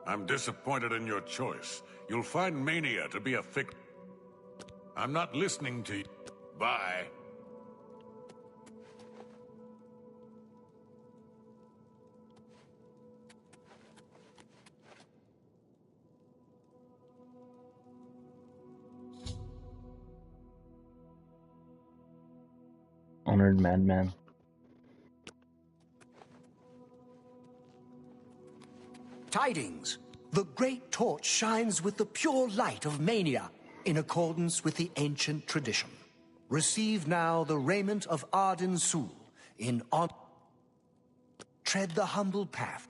I'm disappointed in your choice. You'll find mania to be a I'm not listening to you. Bye. Honored madman. Tidings! The great torch shines with the pure light of mania, in accordance with the ancient tradition. Receive now the raiment of Arden Sul, in honor. Tread the humble path.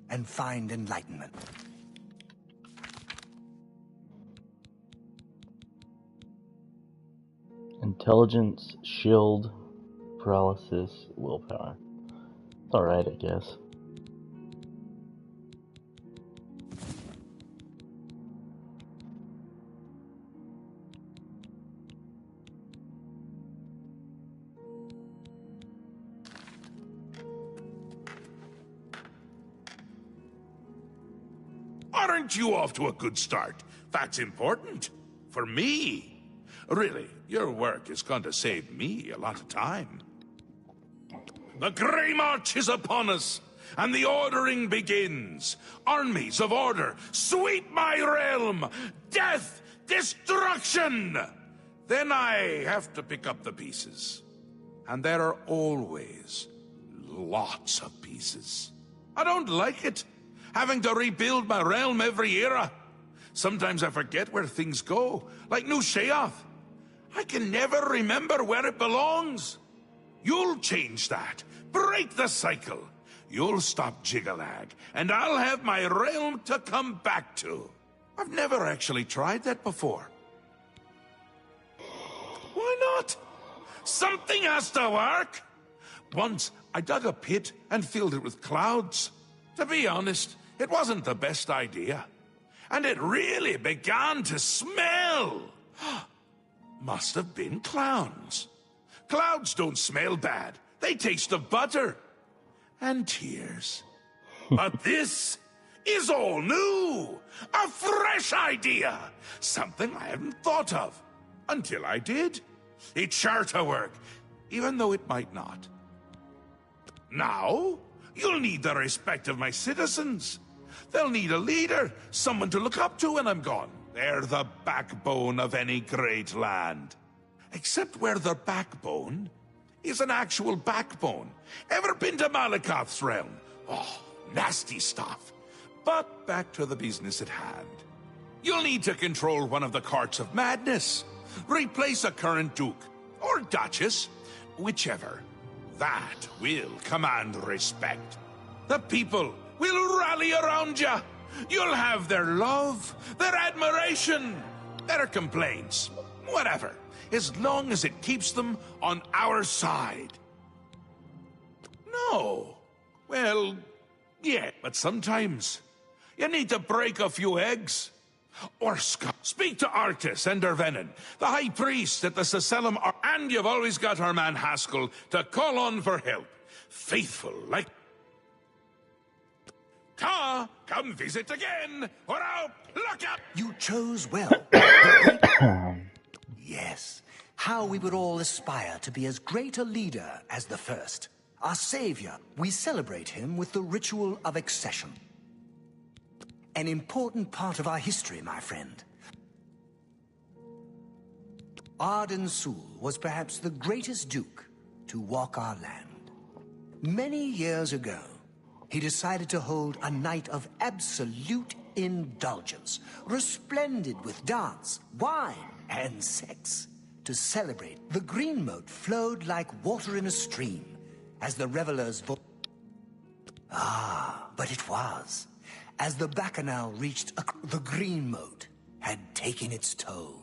And find enlightenment. Intelligence, shield, paralysis, willpower. It's alright, I guess. Aren't you off to a good start? That's important. For me. Really, your work is going to save me a lot of time. The Grey March is upon us, and the ordering begins. Armies of order, sweep my realm! Death! Destruction! Then I have to pick up the pieces. And there are always lots of pieces. I don't like it, having to rebuild my realm every era. Sometimes I forget where things go, like New Sheoth. I can never remember where it belongs. You'll change that. Break the cycle. You'll stop Jiggalag, and I'll have my realm to come back to. I've never actually tried that before. Why not? Something has to work. Once, I dug a pit and filled it with clouds. To be honest, it wasn't the best idea. And it really began to smell. Must have been clowns. Clouds don't smell bad. They taste of butter. And tears. But this is all new. A fresh idea. Something I hadn't thought of. Until I did. It's sure to work, even though it might not. Now, you'll need the respect of my citizens. They'll need a leader, someone to look up to when I'm gone. They're the backbone of any great land. Except where the backbone is an actual backbone. Ever been to Malakoth's realm? Oh, nasty stuff. But back to the business at hand. You'll need to control one of the carts of madness. Replace a current duke, or duchess, whichever. That will command respect. The people will rally around you. You'll have their love, their admiration, their complaints, whatever, as long as it keeps them on our side. No. Well, yeah, but sometimes you need to break a few eggs. Or speak to Arctis and Dervenin, the High Priest at the Sacellum, and you've always got our man Haskell to call on for help. Faithful like... come visit again, or I'll pluck up... You chose well. Yes, how we would all aspire to be as great a leader as the first. Our savior, we celebrate him with the ritual of accession. An important part of our history, my friend. Arden Sul was perhaps the greatest duke to walk our land. Many years ago, he decided to hold a night of absolute indulgence, resplendent with dance, wine, and sex. To celebrate, the green moat flowed like water in a stream as the revelers... but it was... As the Bacchanal reached the green moat had taken its toll.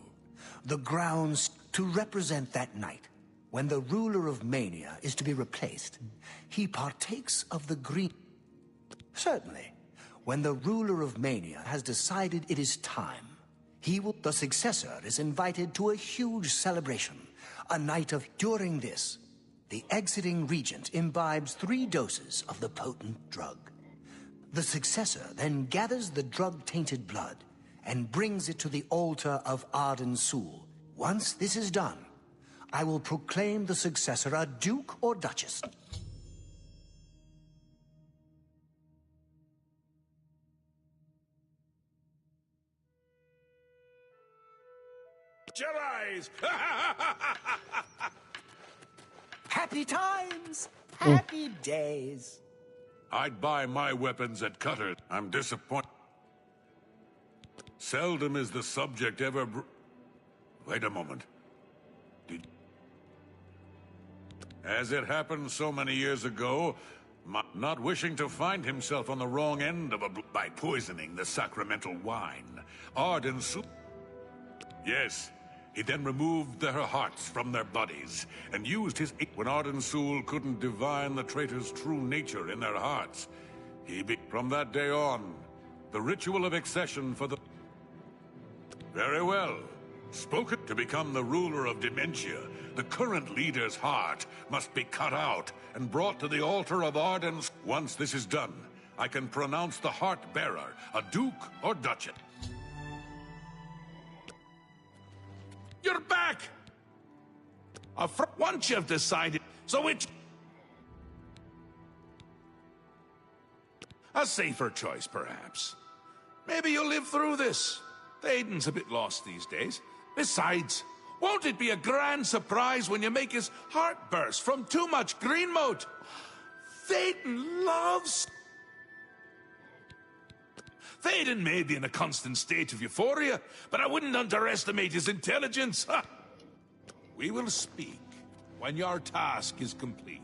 The grounds to represent that night, when the ruler of Mania is to be replaced, he partakes of the green... Certainly, when the ruler of Mania has decided it is time, The successor is invited to a huge celebration, a night of... During this, the exiting regent imbibes 3 doses of the potent drug. The successor then gathers the drug-tainted blood and brings it to the altar of Arden Sul. Once this is done, I will proclaim the successor a duke or duchess. Your eyes! Happy times! Happy days! I'd buy my weapons at Cutter. I'm disappointed. Seldom is the subject ever Wait a moment. As it happened so many years ago, not wishing to find himself on the wrong end of by poisoning the sacramental wine, Arden Sul... Yes, he then removed their hearts from their bodies, and used his... When Arden Sul couldn't divine the traitor's true nature in their hearts, From that day on, the ritual of accession for the... Very well. Spoken to become the ruler of Dementia, the current leader's heart must be cut out and brought to the altar of Arden. Once this is done, I can pronounce the heart-bearer a duke or duchess. You're back! Once you've decided, so it's... A safer choice, perhaps. Maybe you'll live through this. Théoden's a bit lost these days. Besides, won't it be a grand surprise when you make his heart burst from too much green moat? Théoden loves... Théoden may be in a constant state of euphoria, but I wouldn't underestimate his intelligence. Ha! We will speak when your task is complete.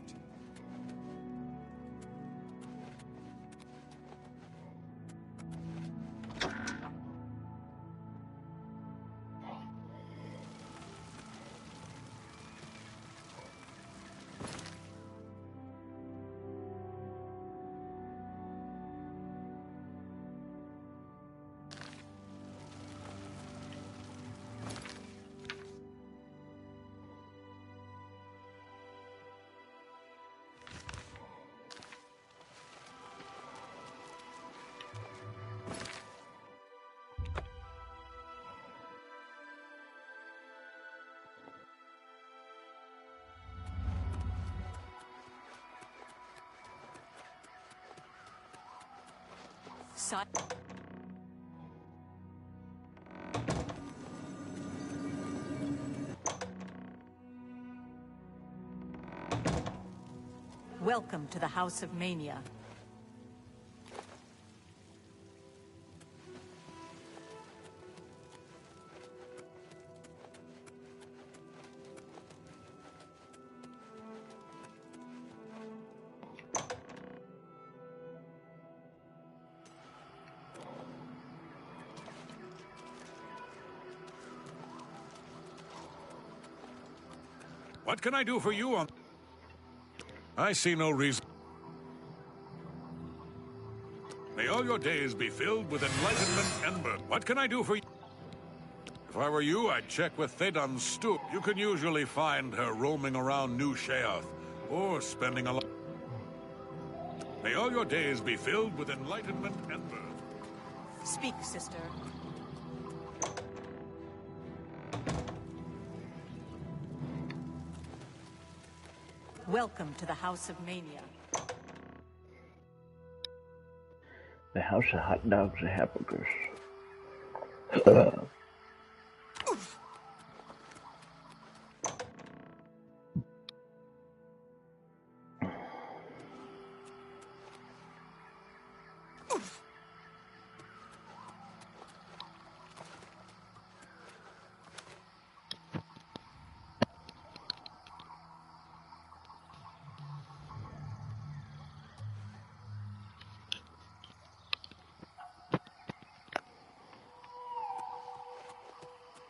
Welcome to the House of Mania. What can I do for you on... I see no reason. May all your days be filled with enlightenment and birth. What can I do for you? If I were you, I'd check with Théoden's stoop. You can usually find her roaming around New Sheath, or spending a lot. May all your days be filled with enlightenment and birth. Speak, sister. Welcome to the House of Mania. The House of Hot Dogs and Hamburgers.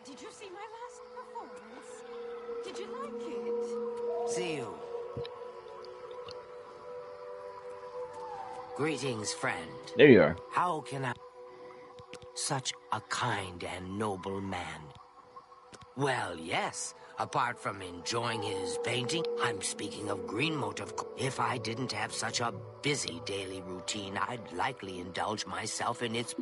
Did you see my last performance? Did you like it? See you. Greetings, friend. There you are. How can I... Such a kind and noble man. Well, yes. Apart from enjoying his painting, I'm speaking of green motive. If I didn't have such a busy daily routine, I'd likely indulge myself in its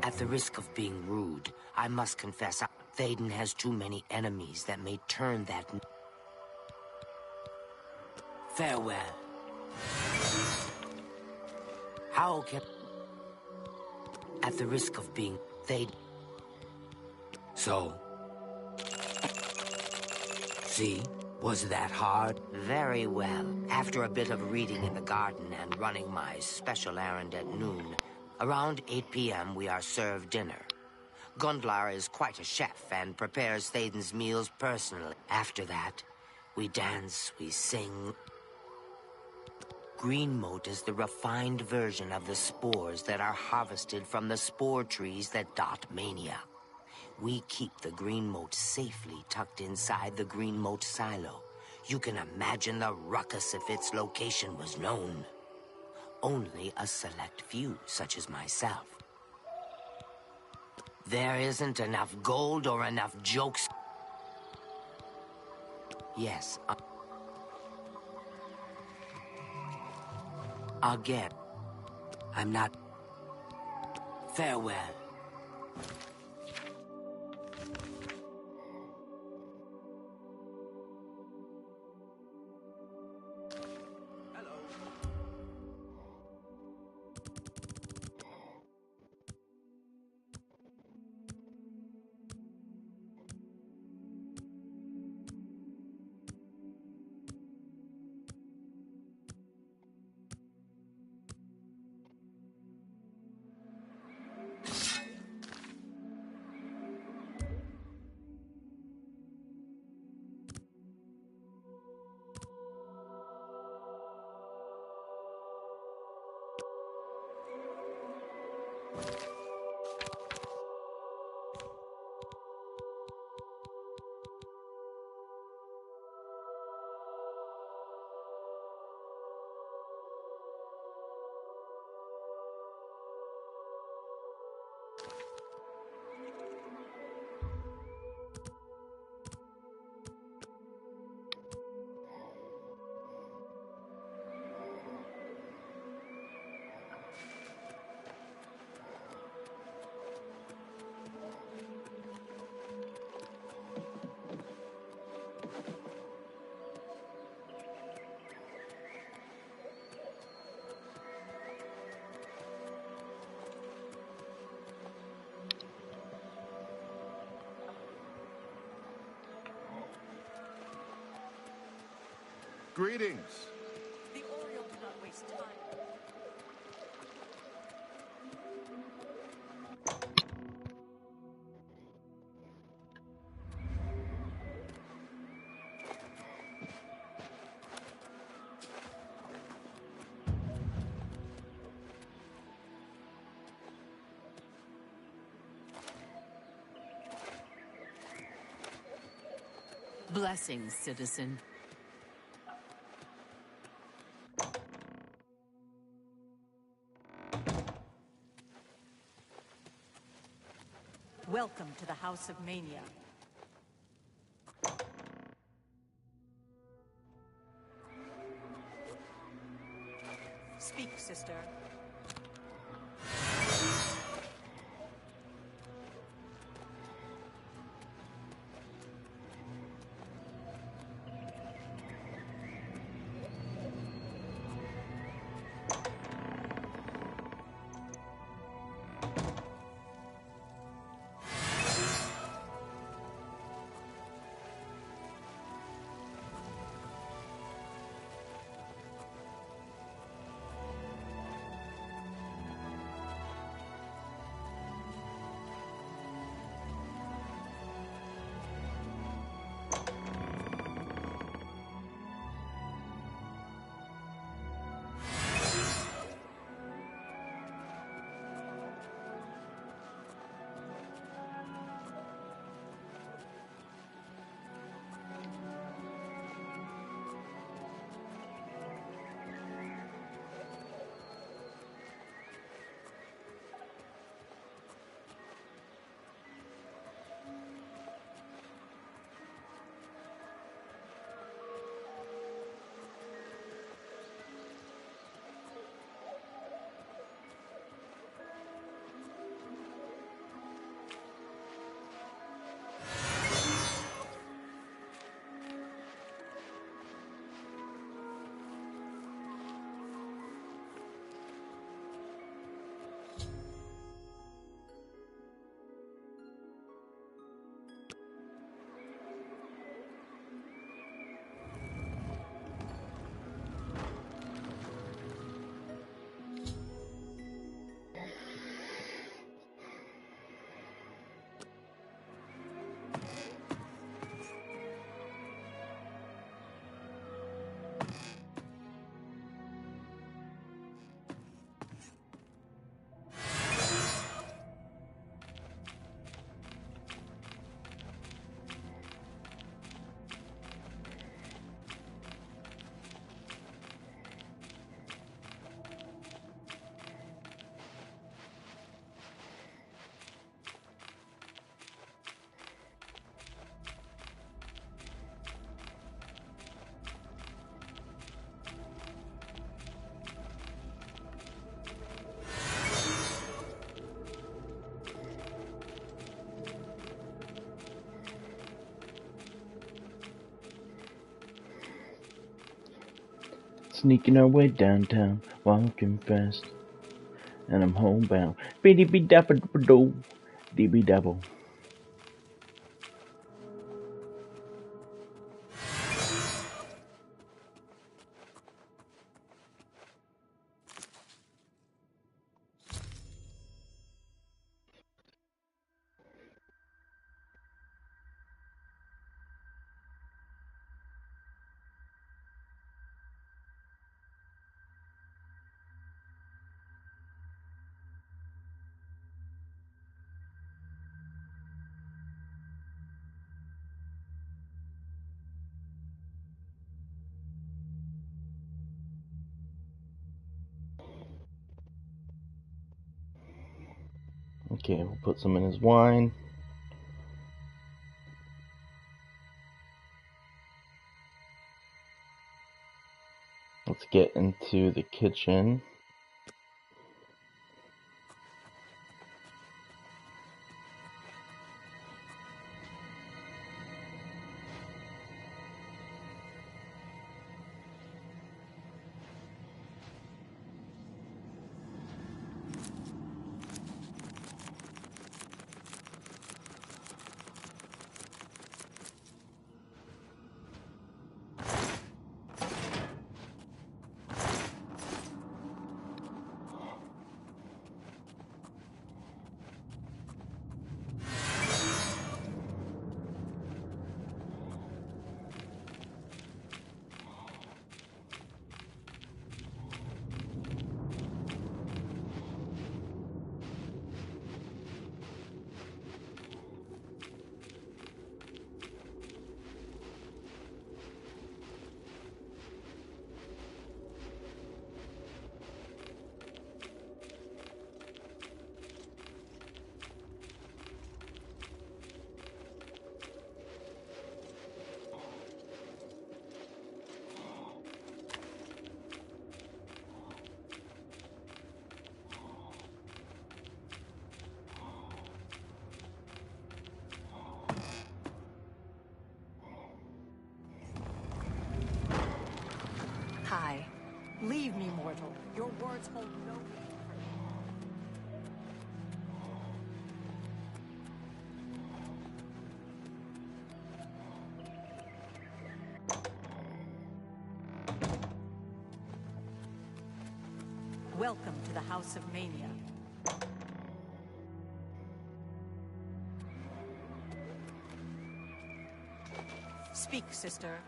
At the risk of being rude, I must confess, Thaden has too many enemies that may turn that... Farewell. How can... At the risk of being... Thaden... So... See? Was that hard? Very well. After a bit of reading in the garden and running my special errand at noon, around 8 p.m. we are served dinner. Gundlar is quite a chef and prepares Thaden's meals personally. After that, we dance, we sing. Green mote is the refined version of the spores that are harvested from the spore trees that dot Mania. We keep the green mote safely tucked inside the green mote silo. You can imagine the ruckus if its location was known. Only a select few, such as myself. There isn't enough gold or enough jokes. Yes, again. I'm not... Farewell. Greetings. The Oriole do not waste time. Blessings, citizen. Welcome to the House of Mania. Speak, sister. Sneaking our way downtown, walking fast, and I'm homebound. Biddy be dapper do, dibby dabble. Okay, we'll put some in his wine. Let's get into the kitchen. Hi. Leave me, mortal. Your words hold no meaning for me. Welcome to the House of Mania. Speak, sister.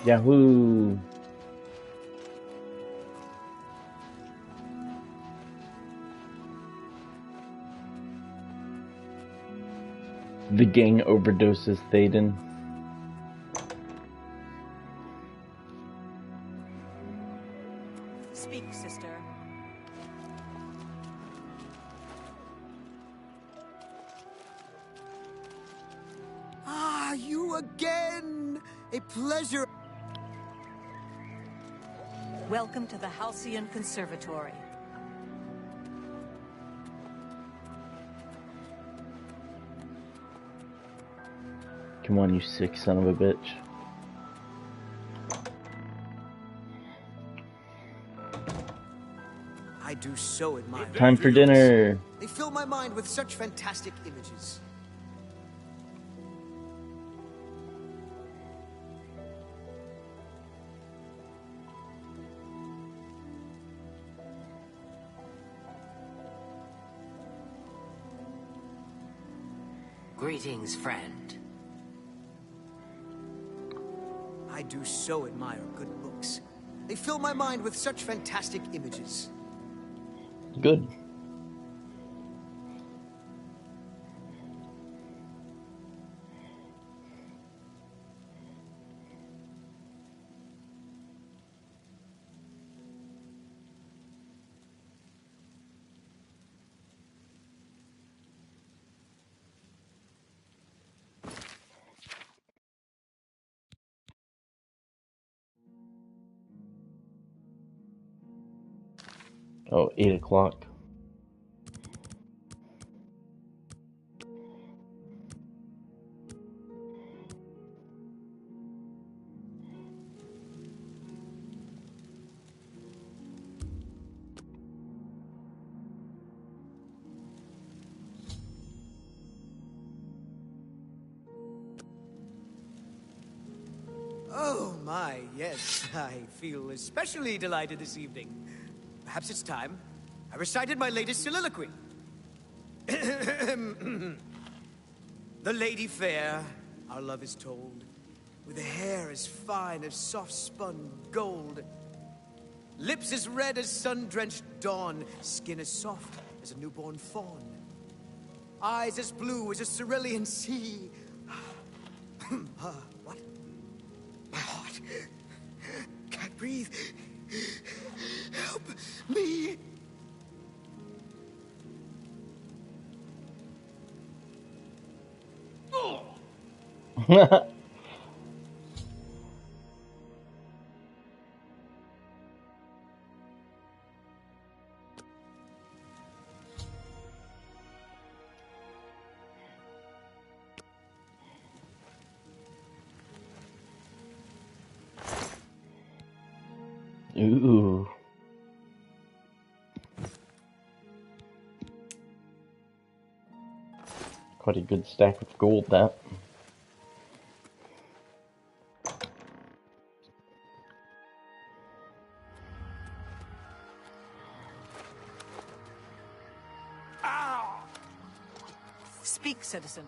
Yahoo! The gang overdoses Thaden. Speak, sister. Ah, you again! A pleasure. Welcome to the Halcyon Conservatory. Come on, you sick son of a bitch. I do so admire. Time for dinner! They fill my mind with such fantastic images. Greetings, friend. I do so admire good books. They fill my mind with such fantastic images. Good. Oh, 8 o'clock. Oh my, yes. I feel especially delighted this evening. Perhaps it's time I recited my latest soliloquy. The lady fair, our love is told, with a hair as fine as soft-spun gold, lips as red as sun-drenched dawn, skin as soft as a newborn fawn, eyes as blue as a cerulean sea. What? My heart can't breathe. Help me. Ooh. Quite a good stack of gold, that. Speak, citizen.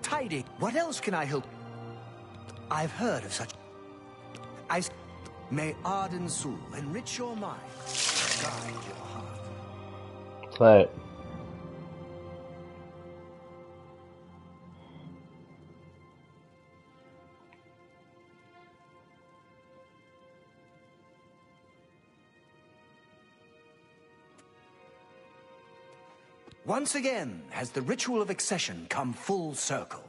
Tidy. What else can I help? I've heard of such. May Arden Sul enrich your mind, guide your heart. Play it. Once again has the ritual of accession come full circle.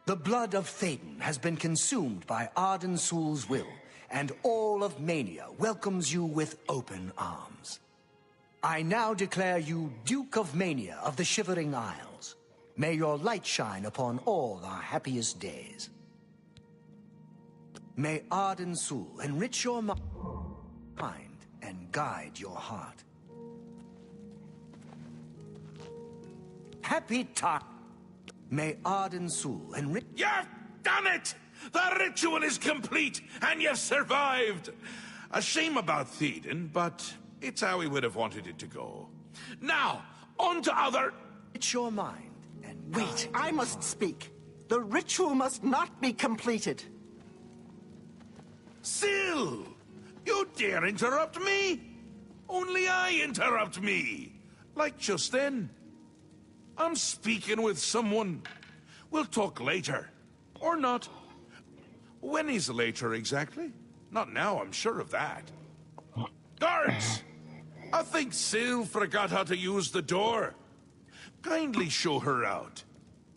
The blood of Théden has been consumed by Arden Sul's will, and all of Mania welcomes you with open arms. I now declare you Duke of Mania of the Shivering Isles. May your light shine upon all our happiest days. May Arden Sul enrich your mind and guide your heart. Happy talk. May Arden Sul enrich. You've done it! The ritual is complete, and you've survived! A shame about Théden, but it's how we would have wanted it to go. Now, on to other... It's your mind and Wait, I must speak. The ritual must not be completed. Syl! You dare interrupt me? Only I interrupt me. Like just then. I'm speaking with someone. We'll talk later. Or not. When is later exactly? Not now, I'm sure of that. Guards! I think Syl forgot how to use the door. Kindly show her out,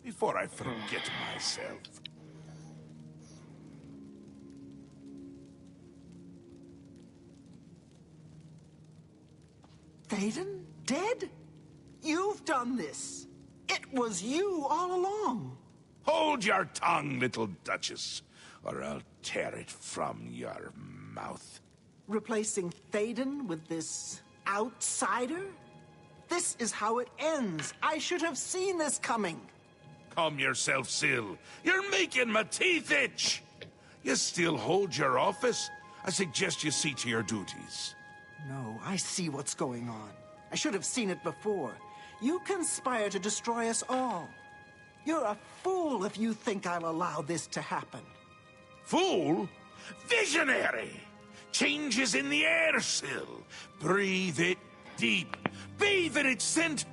before I forget myself. Théden? Dead? You've done this. It was you all along. Hold your tongue, little Duchess, or I'll tear it from your mouth. Replacing Théoden with this outsider? This is how it ends. I should have seen this coming. Calm yourself, Syl. You're making my teeth itch. You still hold your office? I suggest you see to your duties. No, I see what's going on. I should have seen it before. You conspire to destroy us all. You're a fool if you think I'll allow this to happen. Fool? Visionary! Change is in the air, Syl. Breathe it deep. Bathe in its scent.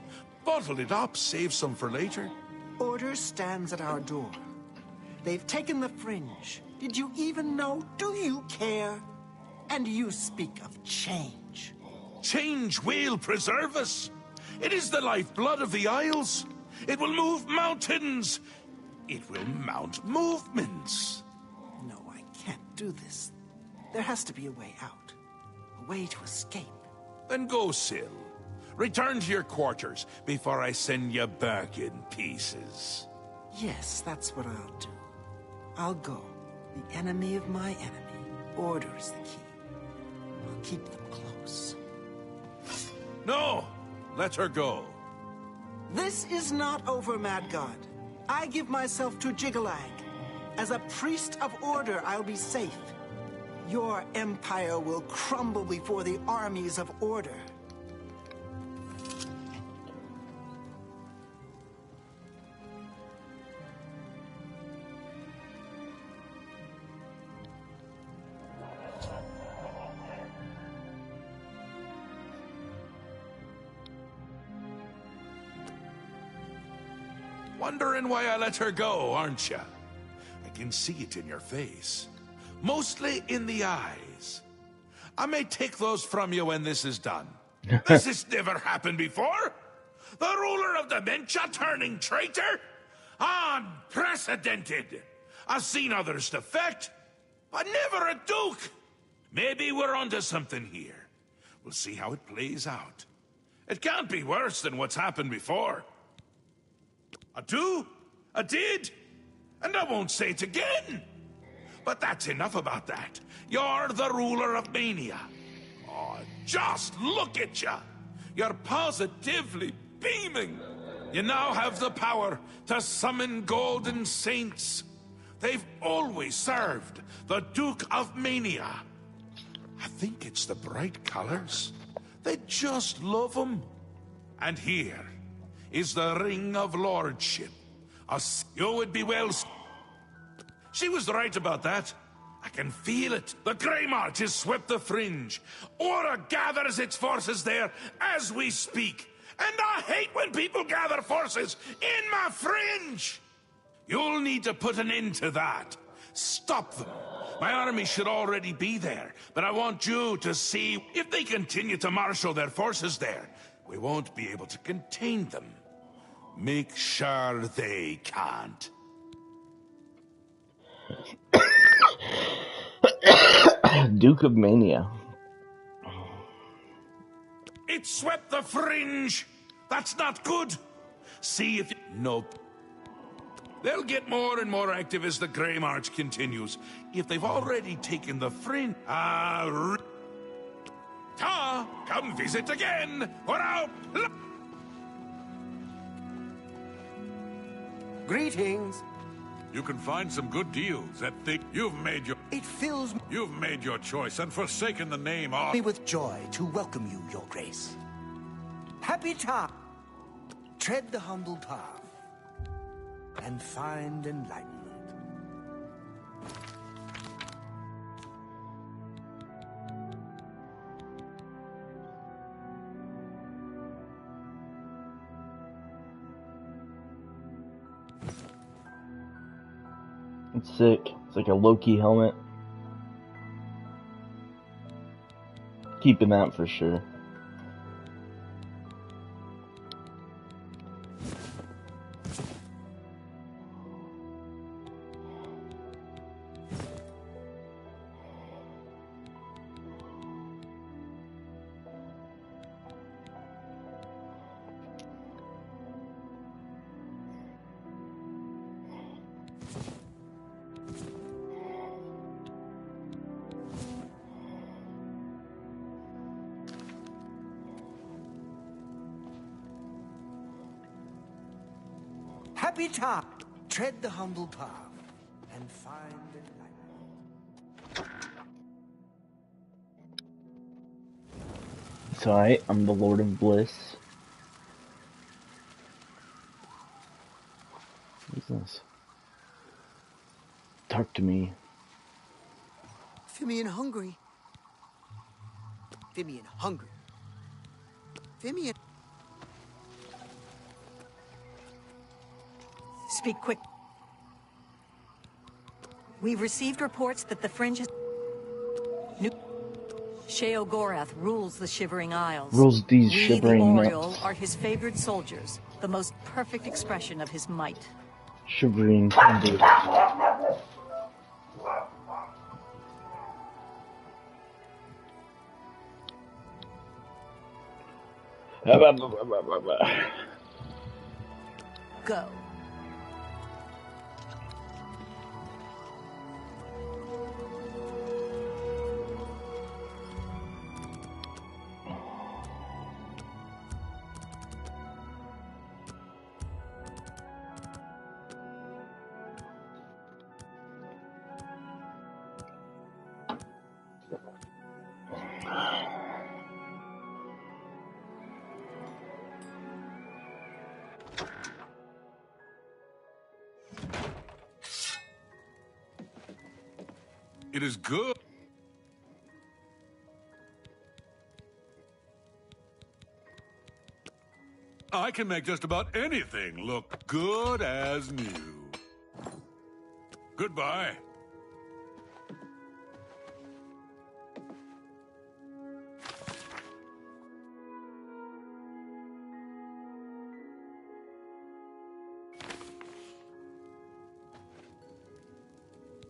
Bottle it up, save some for later. Order stands at our door. They've taken the fringe. Did you even know? Do you care? And you speak of change. Change will preserve us. It is the lifeblood of the Isles. It will move mountains. It will mount movements. No, I can't do this. There has to be a way out. A way to escape. Then go, Syl. Return to your quarters before I send you back in pieces. Yes, that's what I'll do. I'll go. The enemy of my enemy. Order is the key. I'll keep them close. No! Let her go. This is not over, Mad God. I give myself to Jiggalag. As a priest of order, I'll be safe. Your empire will crumble before the armies of order. Wondering why I let her go, aren't you? I can see it in your face. Mostly in the eyes. I may take those from you when this is done. This has never happened before. The ruler of dementia turning traitor? Unprecedented. I've seen others defect, but never a duke. Maybe we're onto something here. We'll see how it plays out. It can't be worse than what's happened before. I do, I did, and I won't say it again. But that's enough about that. You're the ruler of Mania. Oh, just look at you. You're positively beaming. You now have the power to summon golden saints. They've always served the Duke of Mania. I think it's the bright colors. They just love them. And here is the Ring of Lordship. You would be well... She was right about that. I can feel it. The Grey March has swept the fringe. Aura gathers its forces there as we speak. And I hate when people gather forces in my fringe. You'll need to put an end to that. Stop them. My army should already be there, but I want you to see if they continue to marshal their forces there, we won't be able to contain them. Make sure they can't. Duke of Mania. It swept the fringe. That's not good. See if... Nope. They'll get more and more active as the Grey March continues. If they've already taken the fringe... come visit again. We're out. Greetings. You can find some good deals at the... You've made your choice and forsaken the name of... Me with joy to welcome you, Your Grace. Happy time. Tread the humble path and find enlightenment. It's sick. It's like a Loki helmet. Keeping that for sure. betide. Tread the humble path and find enlightenment. It's alright, I'm the Lord of Bliss. What is this? Talk to me. Fimian hungry. Fimian hungry. Fimian. Speak quick. We've received reports that the Fringe has... Sheo Gorath rules the Shivering Isles. Rules these We, shivering the Oriole, nuts. are his favored soldiers, the most perfect expression of his might. Shivering indeed. Go. It is good. I can make just about anything look good as new. Goodbye.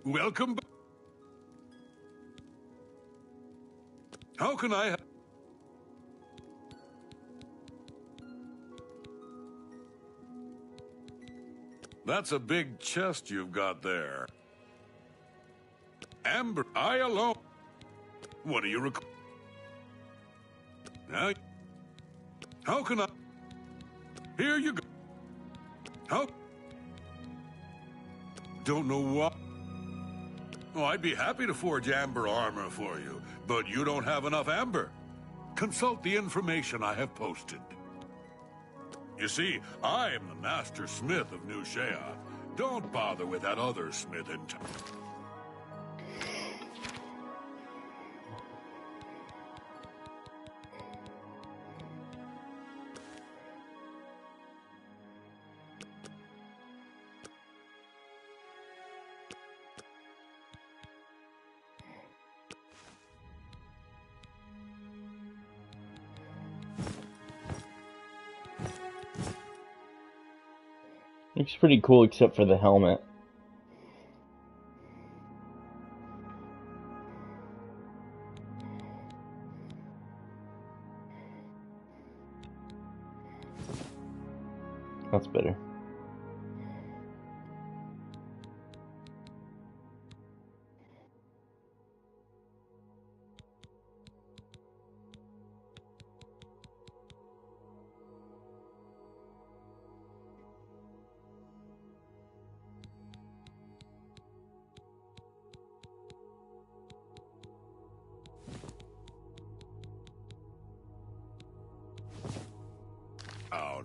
Welcome back. How can I... That's a big chest you've got there. Amber, I alone. What do you require? Now, how can I... Here you go. How... Don't know what... Oh, I'd be happy to forge amber armor for you, but you don't have enough amber. Consult the information I have posted. You see, I am the master smith of New Shea. Don't bother with that other smith in town. Looks pretty cool except for the helmet. That's better. Down.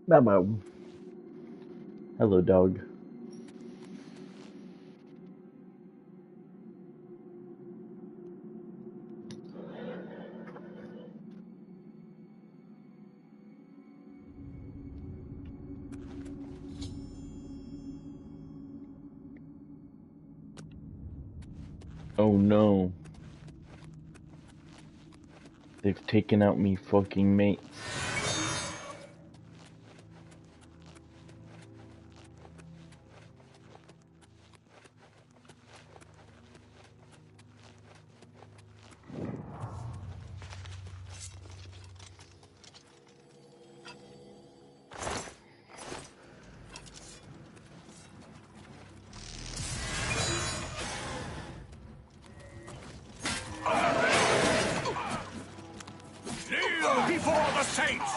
Bye-bye. Hello, dog. Oh no. They've taken out me fucking mate. Kneel before the saints!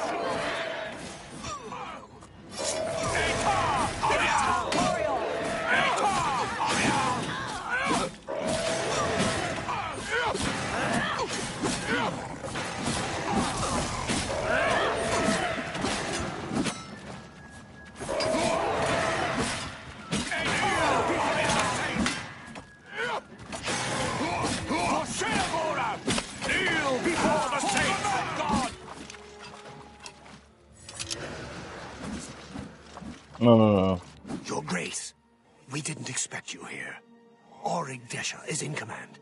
No. Your Grace, we didn't expect you here. Auric Desha is in command.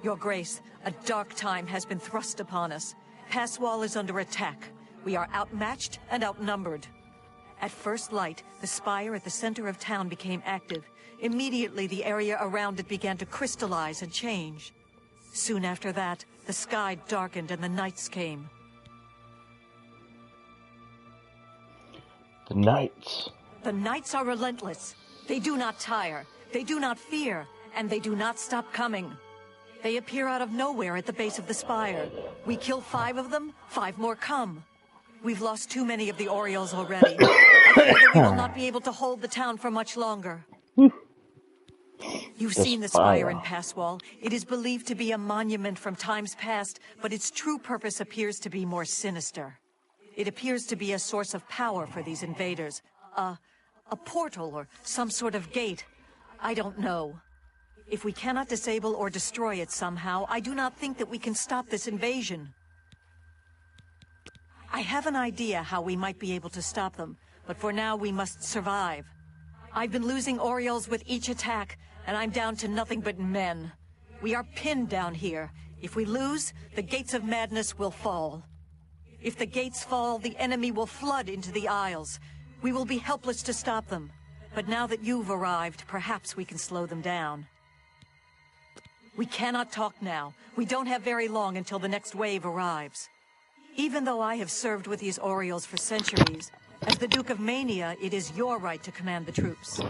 Your Grace, a dark time has been thrust upon us. Passwall is under attack. We are outmatched and outnumbered. At first light, the spire at the center of town became active. Immediately, the area around it began to crystallize and change. Soon after that, the sky darkened and the nights came. The Knights. The Knights are relentless. They do not tire. They do not fear. And they do not stop coming. They appear out of nowhere at the base of the spire. We kill 5 of them, 5 more come. We've lost too many of the Orioles already. I fear that we will not be able to hold the town for much longer. You've seen the spire in Passwall. It is believed to be a monument from times past, but its true purpose appears to be more sinister. It appears to be a source of power for these invaders. A portal or some sort of gate. I don't know. If we cannot disable or destroy it somehow, I do not think that we can stop this invasion. I have an idea how we might be able to stop them, but for now we must survive. I've been losing Orioles with each attack, and I'm down to nothing but men. We are pinned down here. If we lose, the gates of madness will fall. If the gates fall, the enemy will flood into the Isles. We will be helpless to stop them. But now that you've arrived, perhaps we can slow them down. We cannot talk now. We don't have very long until the next wave arrives. Even though I have served with these Orioles for centuries, as the Duke of Mania, it is your right to command the troops.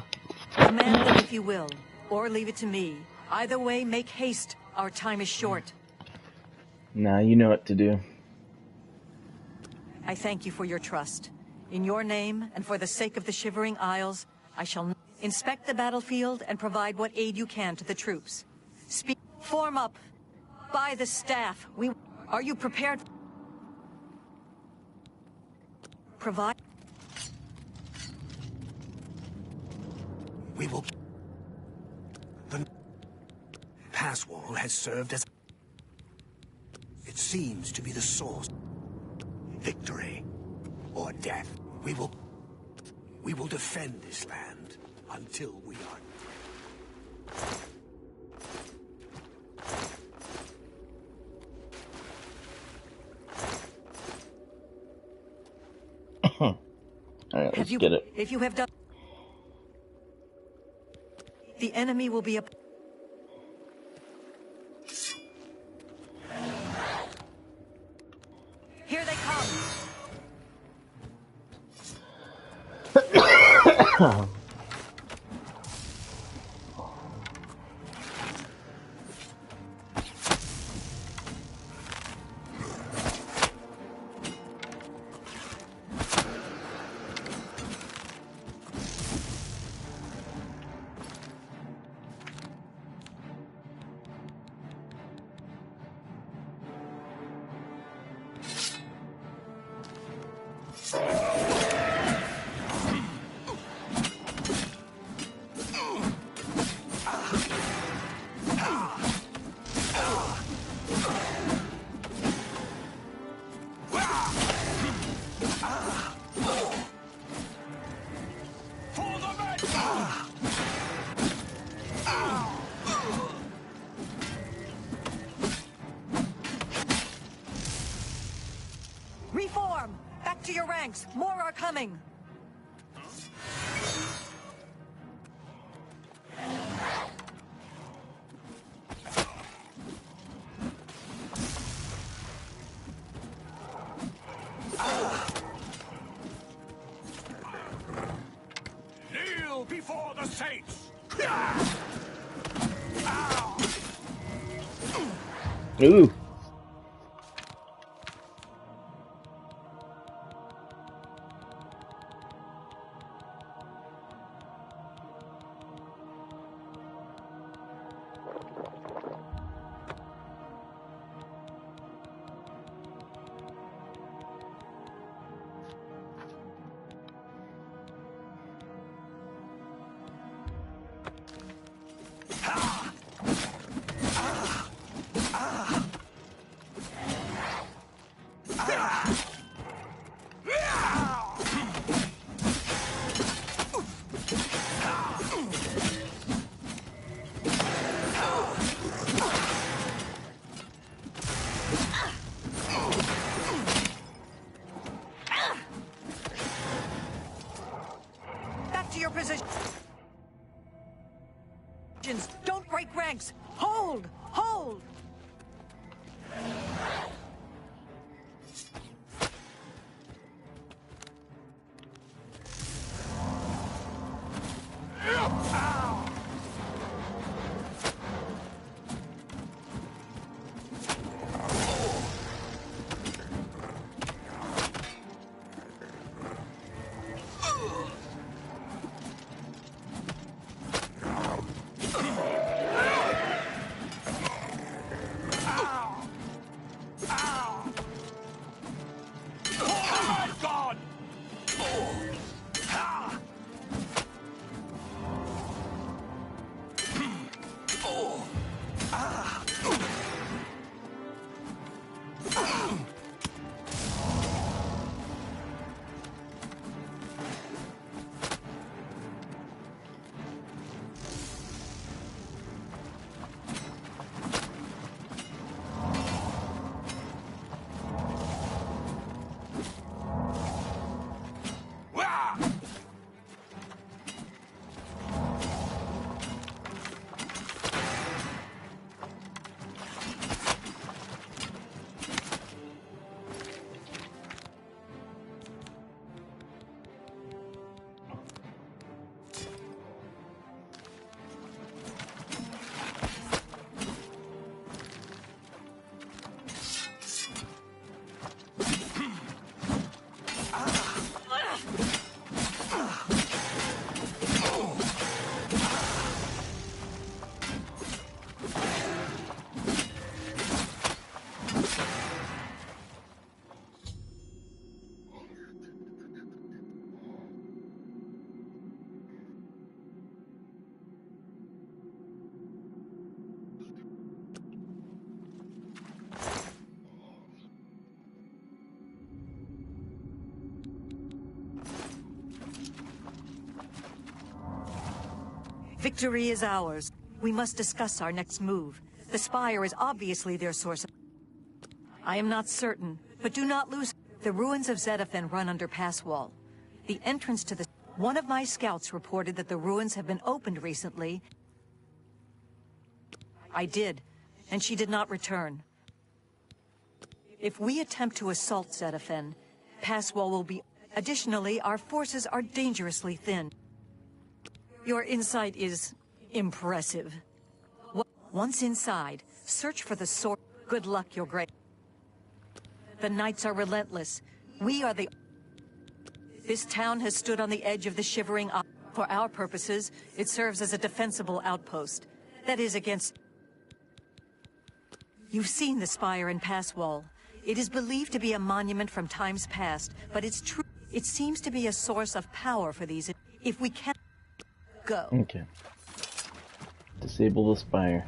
Command them if you will, or leave it to me. Either way, make haste. Our time is short. Nah, you know what to do. I thank you for your trust. In your name, and for the sake of the Shivering Isles, I shall inspect the battlefield and provide what aid you can to the troops. Form up. By the staff. Are you prepared? Provide. We will... The Passwall has served as... It seems to be the source. Victory or death. We will defend this land until we are. Alright, let's get it. If you have done... The enemy will be up... Here they come! Back to your ranks. More are coming. Kneel before the saints! Ooh. Back to your position. Don't break ranks. Hold! Hold! Victory is ours. We must discuss our next move. The spire is obviously their source of... I am not certain, but do not lose... The ruins of Zedaphen run under pass wall. The entrance to the... One of my scouts reported that the ruins have been opened recently. I did, and she did not return. If we attempt to assault Zedaphen, pass wall will be... Additionally, our forces are dangerously thin. Your insight is impressive. Once inside, search for the sword. Good luck, Your Grace. The knights are relentless. We are the... This town has stood on the edge of the Shivering... For our purposes, it serves as a defensible outpost. That is against... You've seen the spire and pass wall. It is believed to be a monument from times past, but it's true. It seems to be a source of power for these... If we can... Go. Okay. Disable the spire.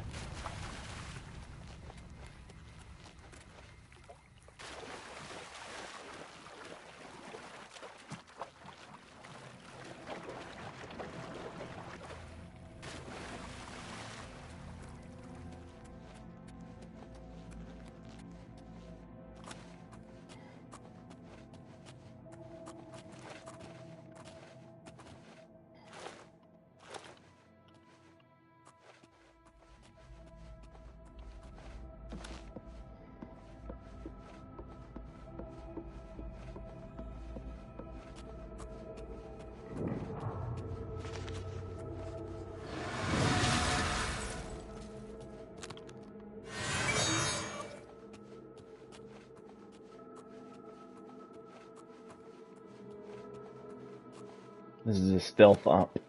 This is a stealth op.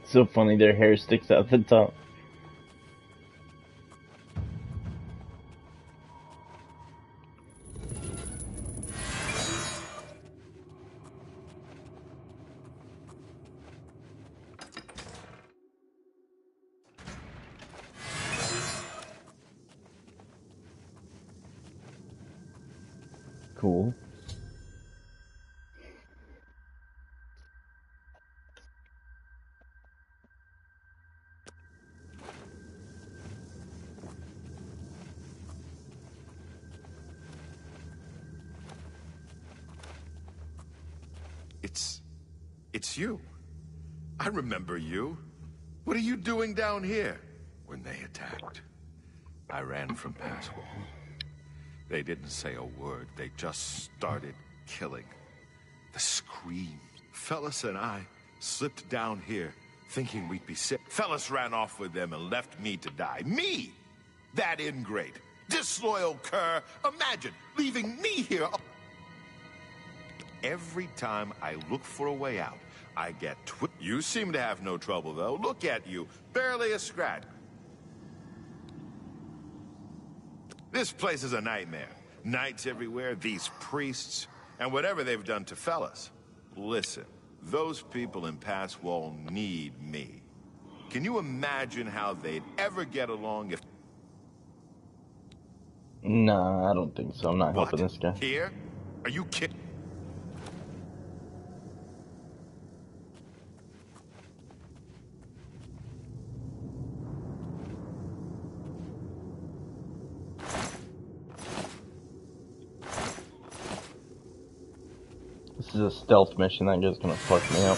So funny, their hair sticks out the top. Cool. It's you. I remember you. What are you doing down here? When they attacked, I ran from Passwall. They didn't say a word. They just started killing. The scream. Fellas and I slipped down here thinking we'd be sick. Fellas ran off with them and left me to die. Me! That ingrate. Disloyal cur. Imagine leaving me here. Every time I look for a way out, I get You seem to have no trouble, though. Look at you. Barely a scratch. This place is a nightmare. Knights everywhere, these priests, and whatever they've done to fellas. Listen, those people in Passwall need me. Can you imagine how they'd ever get along if... Nah, I don't think so. I'm not What? helping this guy. Here? Are you kidding? This is a stealth mission. That guy's gonna fuck me up.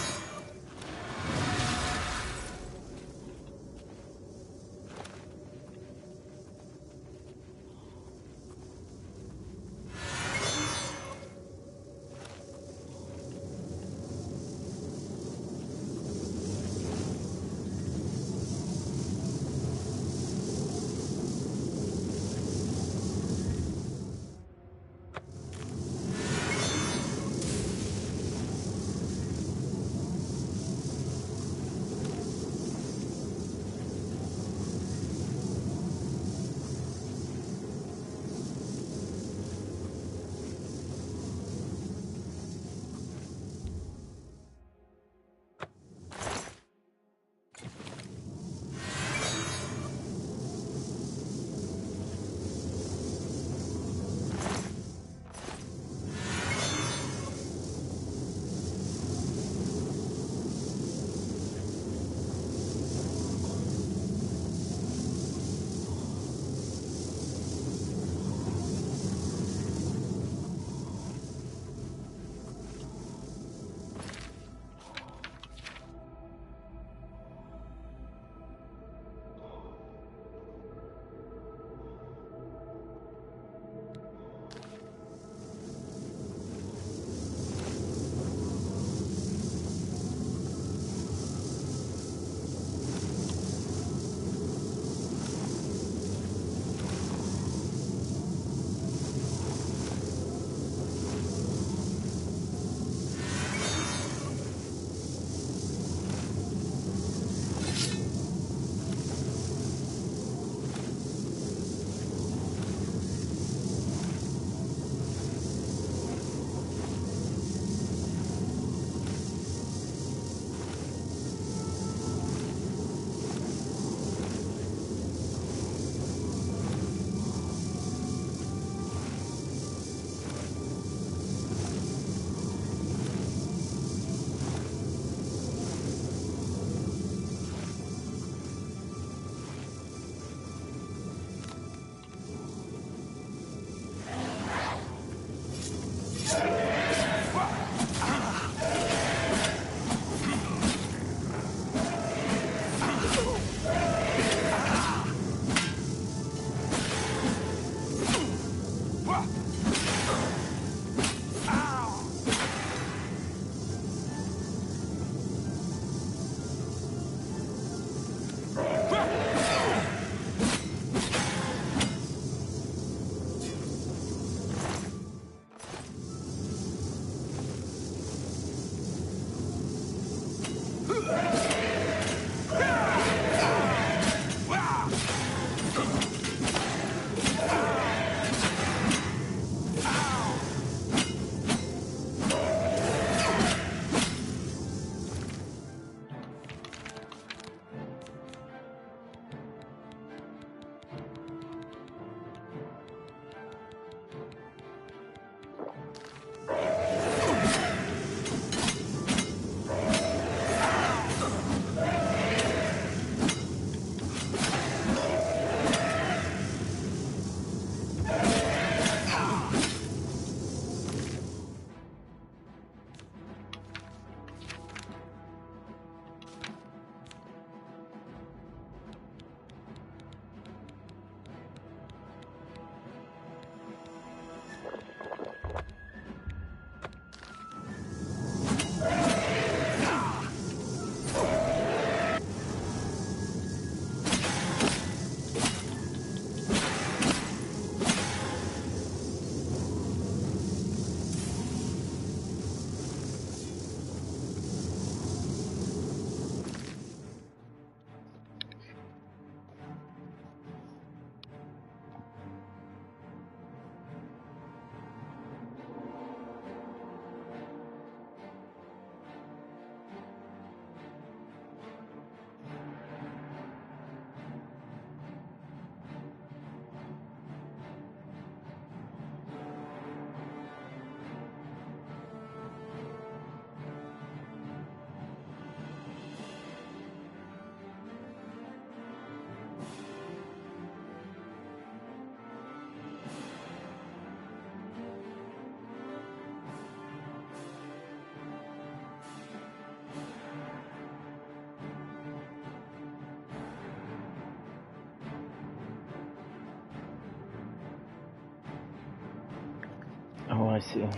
I see.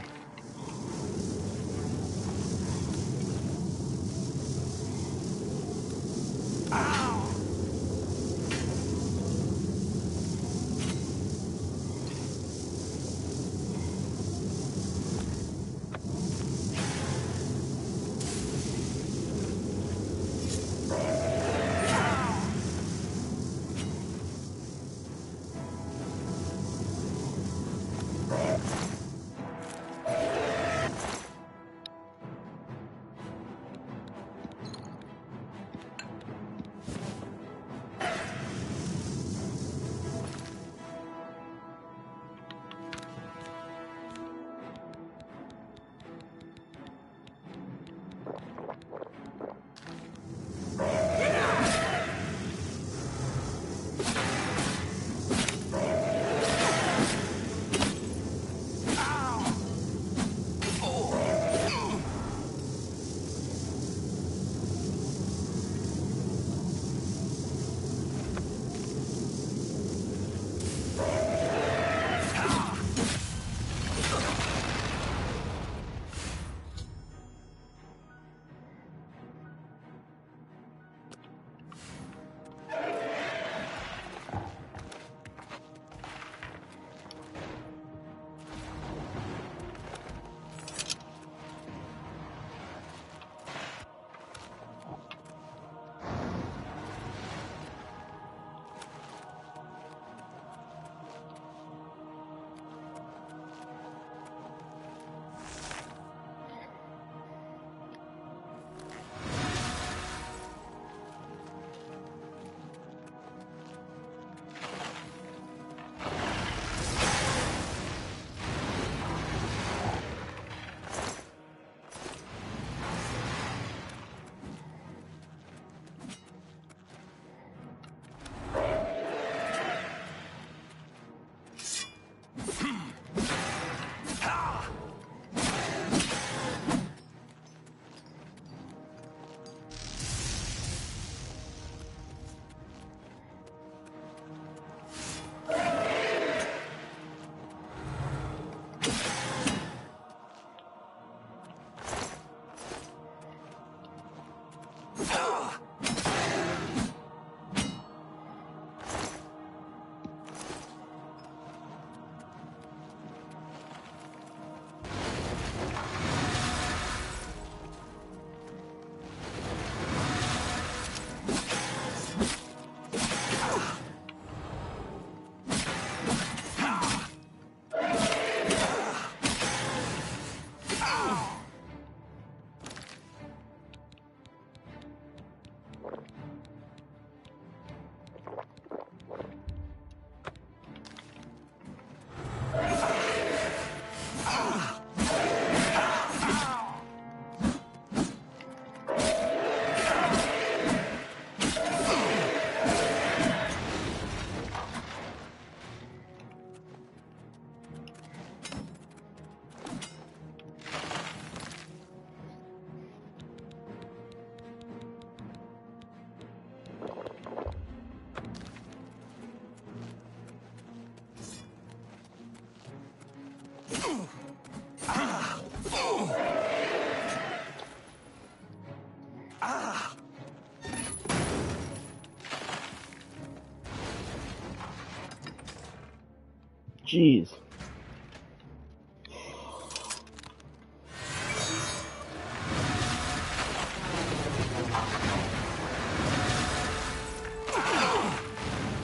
Jeez.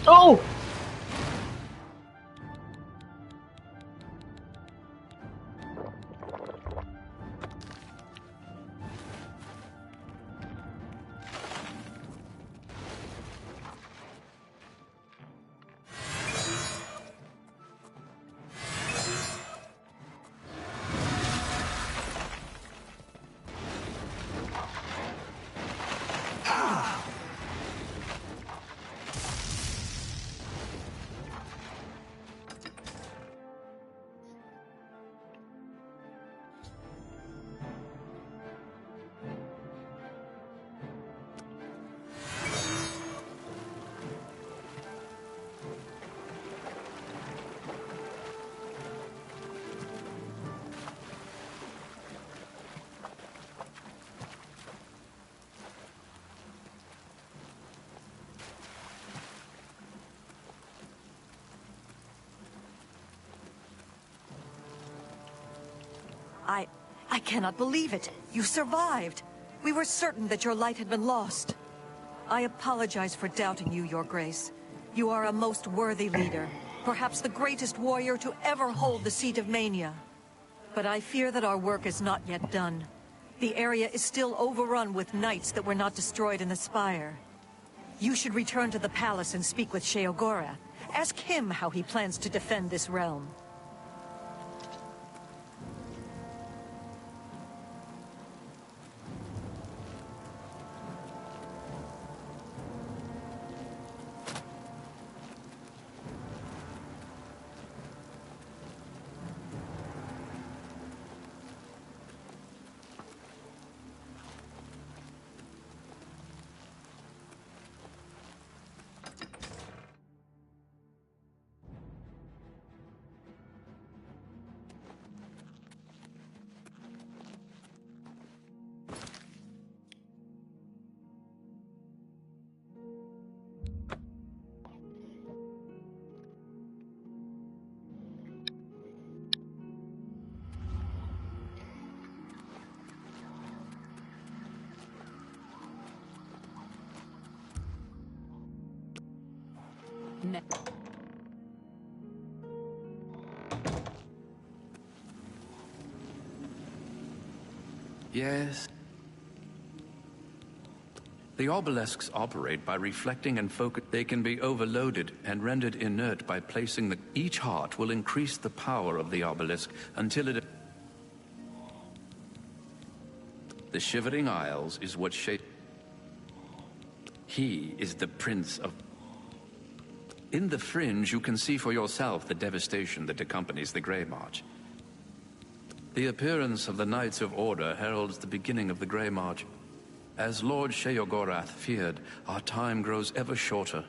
Oh! I cannot believe it. You survived. We were certain that your light had been lost. I apologize for doubting you, Your Grace. You are a most worthy leader. Perhaps the greatest warrior to ever hold the seat of Mania. But I fear that our work is not yet done. The area is still overrun with knights that were not destroyed in the Spire. You should return to the palace and speak with Sheogorath. Ask him how he plans to defend this realm. Yes. The obelisks operate by reflecting and focus. They can be overloaded and rendered inert by placing the... Each heart will increase the power of the obelisk until it... The Shivering Isles is what shaped... He is the Prince of... In the fringe, you can see for yourself the devastation that accompanies the Grey March. The appearance of the Knights of Order heralds the beginning of the Grey March. As Lord Sheogorath feared, our time grows ever shorter.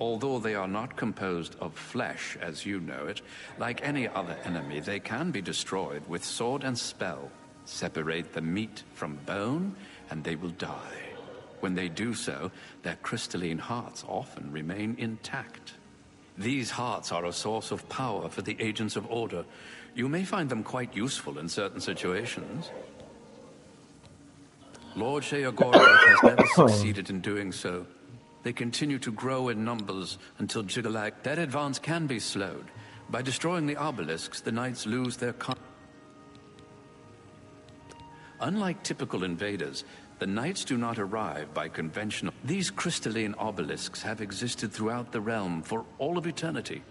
Although they are not composed of flesh, as you know it, like any other enemy, they can be destroyed with sword and spell. Separate the meat from bone, and they will die. When they do so, their crystalline hearts often remain intact. These hearts are a source of power for the agents of Order. You may find them quite useful in certain situations. Lord Sheogorath has never succeeded in doing so. They continue to grow in numbers until Jigalag. That advance can be slowed. By destroying the obelisks, the knights lose their Unlike typical invaders, the knights do not arrive by conventional... These crystalline obelisks have existed throughout the realm for all of eternity.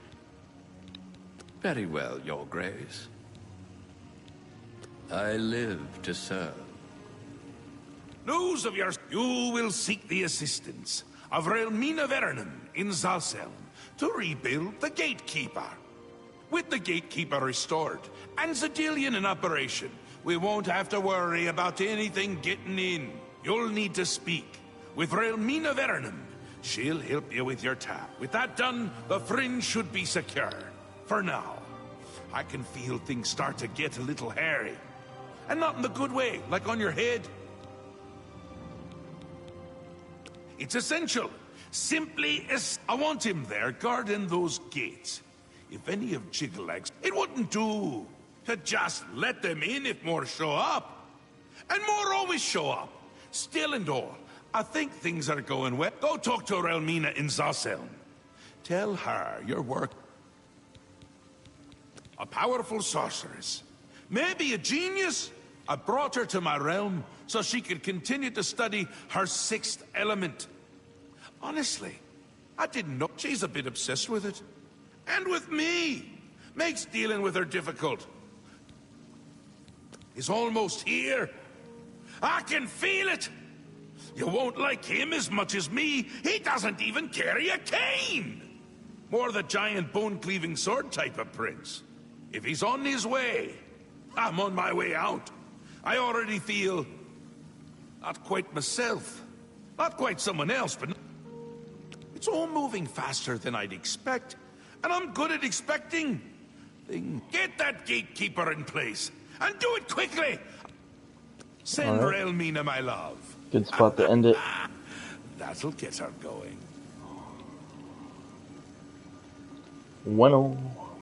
Very well, Your Grace. I live to serve. News of yours. You will seek the assistance of Relmina Vernon in Zalselm to rebuild the Gatekeeper. With the Gatekeeper restored and Zadillion in operation, we won't have to worry about anything getting in. You'll need to speak with Relmina Vernon. She'll help you with your task. With that done, the fringe should be secure. For now. I can feel things start to get a little hairy. And not in the good way, like on your head. It's essential. Simply as... I want him there guarding those gates. If any of Jigalag's... It wouldn't do to just let them in if more show up. And more always show up. Still and all, I think things are going well. Go talk to Relmina in Zalselm. Tell her your work. A powerful sorceress. Maybe a genius. I brought her to my realm so she could continue to study her sixth element. Honestly, I didn't know. She's a bit obsessed with it. And with me. Makes dealing with her difficult. He's almost here. I can feel it. You won't like him as much as me. He doesn't even carry a cane. More the giant bone-cleaving sword type of prince. If he's on his way, I'm on my way out. I already feel... not quite myself. Not quite someone else, but... It's all moving faster than I'd expect. And I'm good at expecting. Get that gatekeeper in place. And do it quickly! Send Relmina my love. Good spot to end it. That'll get her going. Bueno.